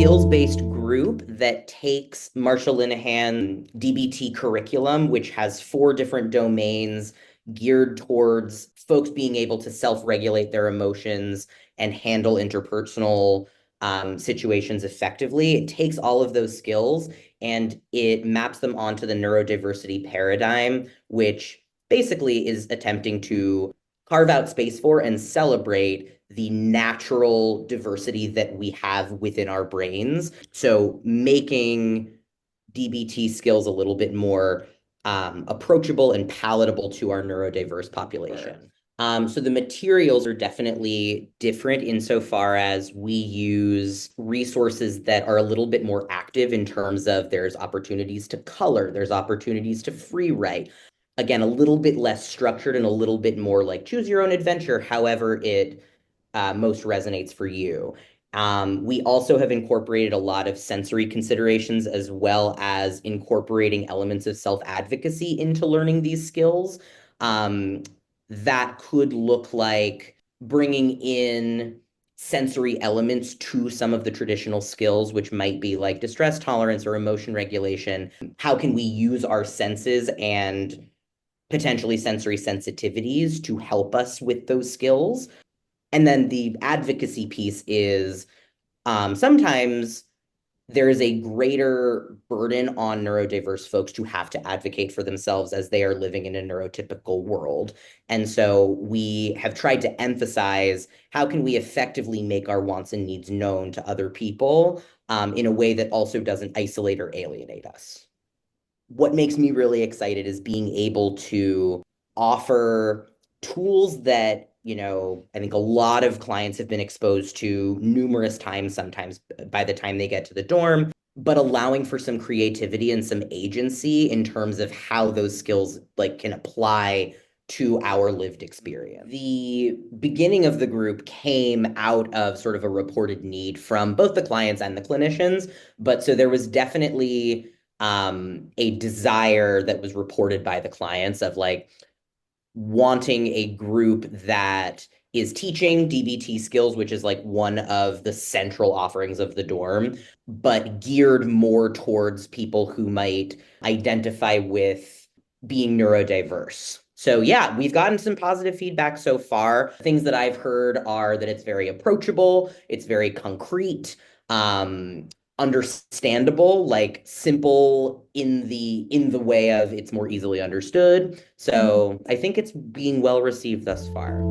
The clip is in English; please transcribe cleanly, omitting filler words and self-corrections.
skills-based group that takes Marsha Linehan DBT curriculum, which has 4 different domains geared towards folks being able to self-regulate their emotions and handle interpersonal situations effectively. It takes all of those skills and it maps them onto the neurodiversity paradigm, which basically is attempting to carve out space for and celebrate the natural diversity that we have within our brains. So making DBT skills a little bit more approachable and palatable to our neurodiverse population. So the materials are definitely different insofar as we use resources that are a little bit more active in terms of there's opportunities to color, there's opportunities to free write. Again, a little bit less structured and a little bit more like choose your own adventure, however it most resonates for you. We also have incorporated a lot of sensory considerations as well as incorporating elements of self-advocacy into learning these skills. That could look like bringing in sensory elements to some of the traditional skills, which might be like distress tolerance or emotion regulation. How can we use our senses and potentially sensory sensitivities to help us with those skills? And then the advocacy piece is sometimes there is a greater burden on neurodiverse folks to have to advocate for themselves as they are living in a neurotypical world. And so we have tried to emphasize how can we effectively make our wants and needs known to other people in a way that also doesn't isolate or alienate us. What makes me really excited is being able to offer tools that I think a lot of clients have been exposed to numerous times, sometimes by the time they get to the dorm, but allowing for some creativity and some agency in terms of how those skills can apply to our lived experience. The beginning of the group came out of sort of a reported need from both the clients and the clinicians, but so there was definitely a desire that was reported by the clients of wanting a group that is teaching DBT skills, which is one of the central offerings of the dorm, but geared more towards people who might identify with being neurodiverse. So yeah, we've gotten some positive feedback so far. Things that I've heard are that it's very approachable, it's very concrete, understandable, simple in the way of it's more easily understood. So I think it's being well received thus far.